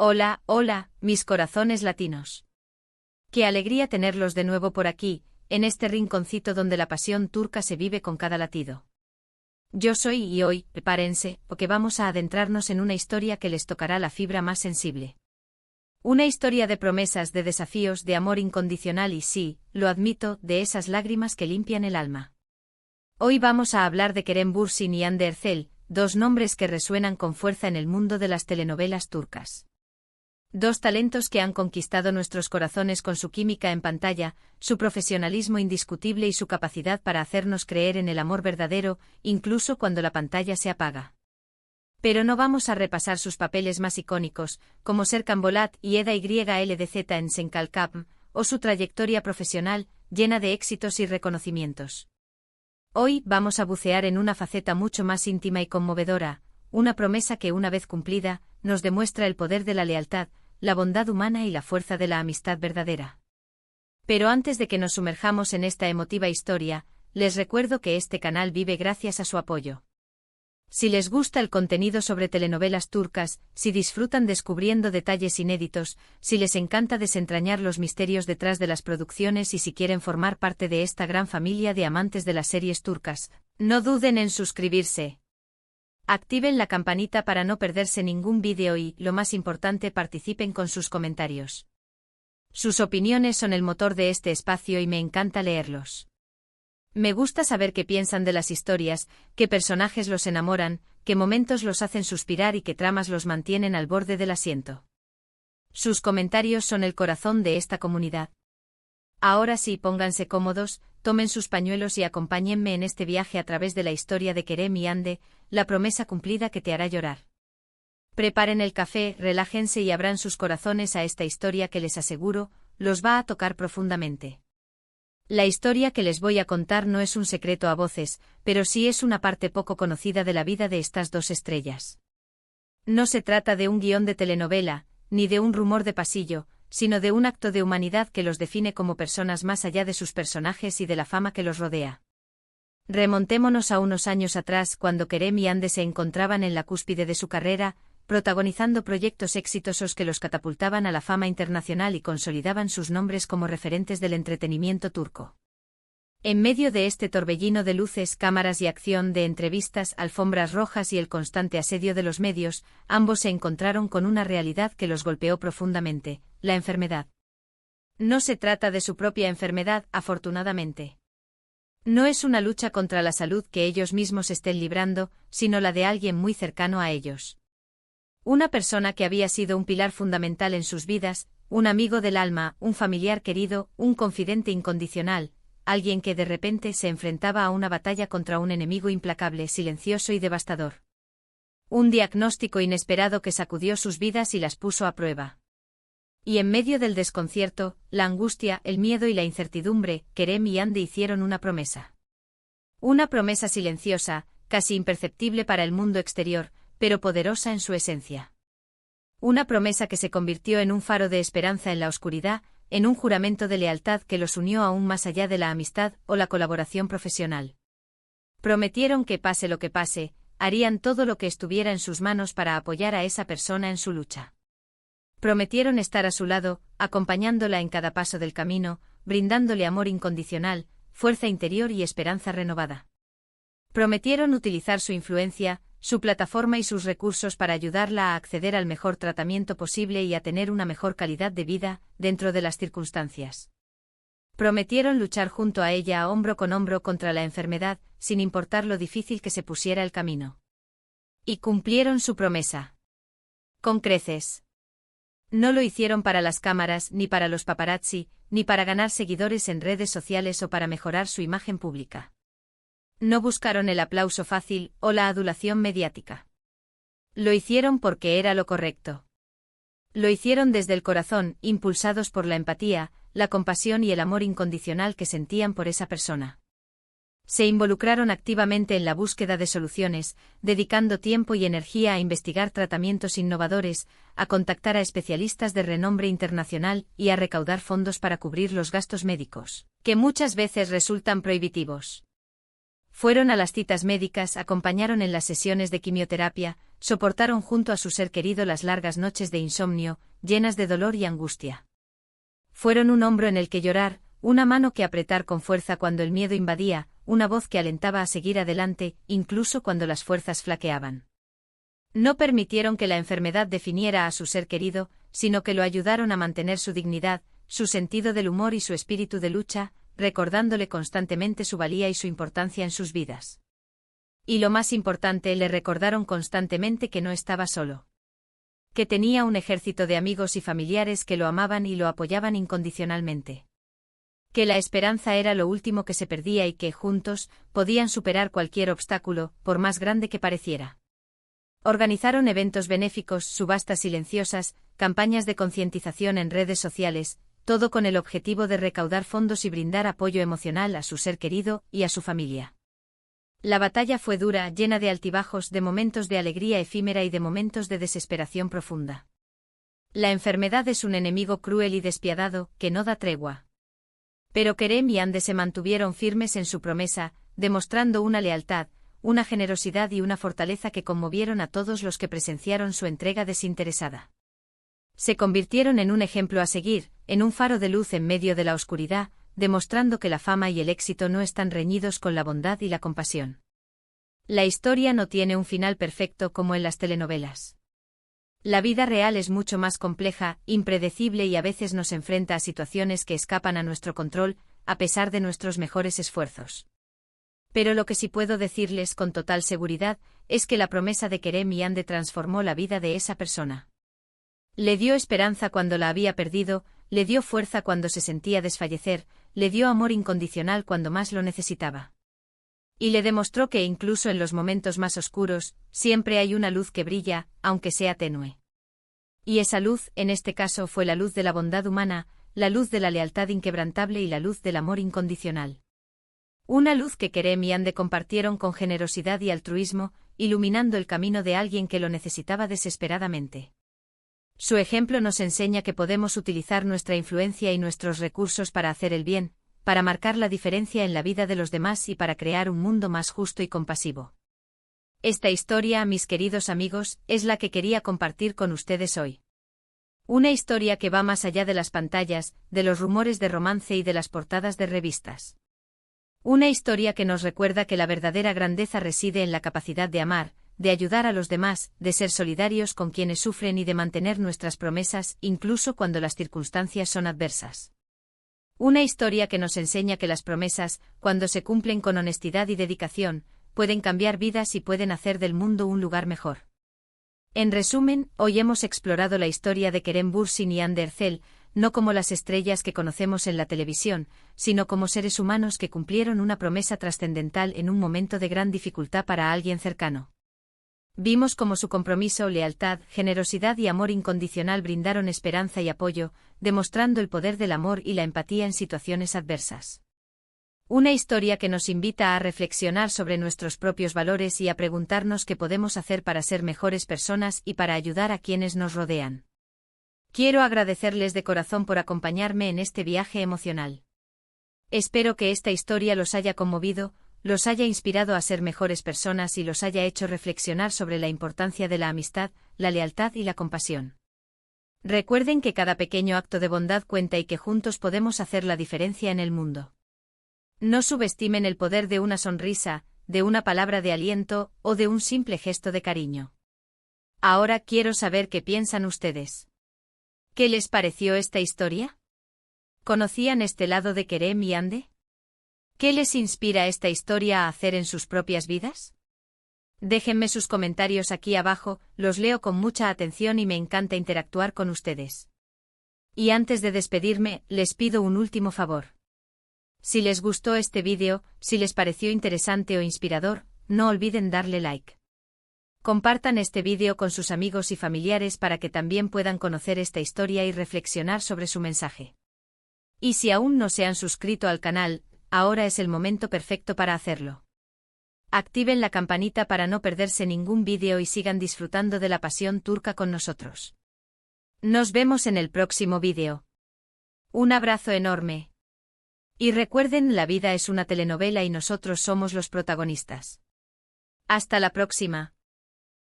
Hola, hola, mis corazones latinos. Qué alegría tenerlos de nuevo por aquí, en este rinconcito donde la pasión turca se vive con cada latido. Yo soy y hoy, prepárense, porque vamos a adentrarnos en una historia que les tocará la fibra más sensible. Una historia de promesas, de desafíos, de amor incondicional y sí, lo admito, de esas lágrimas que limpian el alma. Hoy vamos a hablar de Kerem Bürsin y Hande Erçel, dos nombres que resuenan con fuerza en el mundo de las telenovelas turcas. Dos talentos que han conquistado nuestros corazones con su química en pantalla, su profesionalismo indiscutible y su capacidad para hacernos creer en el amor verdadero, incluso cuando la pantalla se apaga. Pero no vamos a repasar sus papeles más icónicos, como Serkan Bolat y Eda YLDZ en Senkalkam, o su trayectoria profesional, llena de éxitos y reconocimientos. Hoy vamos a bucear en una faceta mucho más íntima y conmovedora, una promesa que una vez cumplida, nos demuestra el poder de la lealtad, la bondad humana y la fuerza de la amistad verdadera. Pero antes de que nos sumerjamos en esta emotiva historia, les recuerdo que este canal vive gracias a su apoyo. Si les gusta el contenido sobre telenovelas turcas, si disfrutan descubriendo detalles inéditos, si les encanta desentrañar los misterios detrás de las producciones y si quieren formar parte de esta gran familia de amantes de las series turcas, no duden en suscribirse. Activen la campanita para no perderse ningún vídeo y, lo más importante, participen con sus comentarios. Sus opiniones son el motor de este espacio y me encanta leerlos. Me gusta saber qué piensan de las historias, qué personajes los enamoran, qué momentos los hacen suspirar y qué tramas los mantienen al borde del asiento. Sus comentarios son el corazón de esta comunidad. Ahora sí, pónganse cómodos, tomen sus pañuelos y acompáñenme en este viaje a través de la historia de Kerem y Hande, la promesa cumplida que te hará llorar. Preparen el café, relájense y abran sus corazones a esta historia que les aseguro, los va a tocar profundamente. La historia que les voy a contar no es un secreto a voces, pero sí es una parte poco conocida de la vida de estas dos estrellas. No se trata de un guión de telenovela, ni de un rumor de pasillo, sino de un acto de humanidad que los define como personas más allá de sus personajes y de la fama que los rodea. Remontémonos a unos años atrás cuando Kerem y Hande se encontraban en la cúspide de su carrera, protagonizando proyectos exitosos que los catapultaban a la fama internacional y consolidaban sus nombres como referentes del entretenimiento turco. En medio de este torbellino de luces, cámaras y acción, de entrevistas, alfombras rojas y el constante asedio de los medios, ambos se encontraron con una realidad que los golpeó profundamente: la enfermedad. No se trata de su propia enfermedad, afortunadamente. No es una lucha contra la salud que ellos mismos estén librando, sino la de alguien muy cercano a ellos. Una persona que había sido un pilar fundamental en sus vidas, un amigo del alma, un familiar querido, un confidente incondicional, alguien que de repente se enfrentaba a una batalla contra un enemigo implacable, silencioso y devastador. Un diagnóstico inesperado que sacudió sus vidas y las puso a prueba. Y en medio del desconcierto, la angustia, el miedo y la incertidumbre, Kerem y Hande hicieron una promesa. Una promesa silenciosa, casi imperceptible para el mundo exterior, pero poderosa en su esencia. Una promesa que se convirtió en un faro de esperanza en la oscuridad, en un juramento de lealtad que los unió aún más allá de la amistad o la colaboración profesional. Prometieron que pase lo que pase, harían todo lo que estuviera en sus manos para apoyar a esa persona en su lucha. Prometieron estar a su lado, acompañándola en cada paso del camino, brindándole amor incondicional, fuerza interior y esperanza renovada. Prometieron utilizar su influencia, su plataforma y sus recursos para ayudarla a acceder al mejor tratamiento posible y a tener una mejor calidad de vida, dentro de las circunstancias. Prometieron luchar junto a ella hombro con hombro contra la enfermedad, sin importar lo difícil que se pusiera el camino. Y cumplieron su promesa. Con creces. No lo hicieron para las cámaras, ni para los paparazzi, ni para ganar seguidores en redes sociales o para mejorar su imagen pública. No buscaron el aplauso fácil o la adulación mediática. Lo hicieron porque era lo correcto. Lo hicieron desde el corazón, impulsados por la empatía, la compasión y el amor incondicional que sentían por esa persona. Se involucraron activamente en la búsqueda de soluciones, dedicando tiempo y energía a investigar tratamientos innovadores, a contactar a especialistas de renombre internacional y a recaudar fondos para cubrir los gastos médicos, que muchas veces resultan prohibitivos. Fueron a las citas médicas, acompañaron en las sesiones de quimioterapia, soportaron junto a su ser querido las largas noches de insomnio, llenas de dolor y angustia. Fueron un hombro en el que llorar, una mano que apretar con fuerza cuando el miedo invadía, una voz que alentaba a seguir adelante, incluso cuando las fuerzas flaqueaban. No permitieron que la enfermedad definiera a su ser querido, sino que lo ayudaron a mantener su dignidad, su sentido del humor y su espíritu de lucha, recordándole constantemente su valía y su importancia en sus vidas. Y lo más importante, le recordaron constantemente que no estaba solo. Que tenía un ejército de amigos y familiares que lo amaban y lo apoyaban incondicionalmente. Que la esperanza era lo último que se perdía y que, juntos, podían superar cualquier obstáculo, por más grande que pareciera. Organizaron eventos benéficos, subastas silenciosas, campañas de concientización en redes sociales, todo con el objetivo de recaudar fondos y brindar apoyo emocional a su ser querido y a su familia. La batalla fue dura, llena de altibajos, de momentos de alegría efímera y de momentos de desesperación profunda. La enfermedad es un enemigo cruel y despiadado, que no da tregua. Pero Kerem y Ande se mantuvieron firmes en su promesa, demostrando una lealtad, una generosidad y una fortaleza que conmovieron a todos los que presenciaron su entrega desinteresada. Se convirtieron en un ejemplo a seguir, en un faro de luz en medio de la oscuridad, demostrando que la fama y el éxito no están reñidos con la bondad y la compasión. La historia no tiene un final perfecto como en las telenovelas. La vida real es mucho más compleja, impredecible y a veces nos enfrenta a situaciones que escapan a nuestro control, a pesar de nuestros mejores esfuerzos. Pero lo que sí puedo decirles con total seguridad es que la promesa de Kerem y Ande transformó la vida de esa persona. Le dio esperanza cuando la había perdido, le dio fuerza cuando se sentía desfallecer, le dio amor incondicional cuando más lo necesitaba. Y le demostró que incluso en los momentos más oscuros, siempre hay una luz que brilla, aunque sea tenue. Y esa luz, en este caso, fue la luz de la bondad humana, la luz de la lealtad inquebrantable y la luz del amor incondicional. Una luz que Kerem y Ande compartieron con generosidad y altruismo, iluminando el camino de alguien que lo necesitaba desesperadamente. Su ejemplo nos enseña que podemos utilizar nuestra influencia y nuestros recursos para hacer el bien, para marcar la diferencia en la vida de los demás y para crear un mundo más justo y compasivo. Esta historia, mis queridos amigos, es la que quería compartir con ustedes hoy. Una historia que va más allá de las pantallas, de los rumores de romance y de las portadas de revistas. Una historia que nos recuerda que la verdadera grandeza reside en la capacidad de amar, de ayudar a los demás, de ser solidarios con quienes sufren y de mantener nuestras promesas, incluso cuando las circunstancias son adversas. Una historia que nos enseña que las promesas, cuando se cumplen con honestidad y dedicación, pueden cambiar vidas y pueden hacer del mundo un lugar mejor. En resumen, hoy hemos explorado la historia de Kerem Bürsin y Ande Erçel, no como las estrellas que conocemos en la televisión, sino como seres humanos que cumplieron una promesa trascendental en un momento de gran dificultad para alguien cercano. Vimos cómo su compromiso, lealtad, generosidad y amor incondicional brindaron esperanza y apoyo, demostrando el poder del amor y la empatía en situaciones adversas. Una historia que nos invita a reflexionar sobre nuestros propios valores y a preguntarnos qué podemos hacer para ser mejores personas y para ayudar a quienes nos rodean. Quiero agradecerles de corazón por acompañarme en este viaje emocional. Espero que esta historia los haya conmovido, los haya inspirado a ser mejores personas y los haya hecho reflexionar sobre la importancia de la amistad, la lealtad y la compasión. Recuerden que cada pequeño acto de bondad cuenta y que juntos podemos hacer la diferencia en el mundo. No subestimen el poder de una sonrisa, de una palabra de aliento o de un simple gesto de cariño. Ahora quiero saber qué piensan ustedes. ¿Qué les pareció esta historia? ¿Conocían este lado de Kerem y Ande? ¿Qué les inspira esta historia a hacer en sus propias vidas? Déjenme sus comentarios aquí abajo, los leo con mucha atención y me encanta interactuar con ustedes. Y antes de despedirme, les pido un último favor. Si les gustó este vídeo, si les pareció interesante o inspirador, no olviden darle like. Compartan este vídeo con sus amigos y familiares para que también puedan conocer esta historia y reflexionar sobre su mensaje. Y si aún no se han suscrito al canal, ahora es el momento perfecto para hacerlo. Activen la campanita para no perderse ningún vídeo y sigan disfrutando de la pasión turca con nosotros. Nos vemos en el próximo vídeo. Un abrazo enorme. Y recuerden, la vida es una telenovela y nosotros somos los protagonistas. Hasta la próxima.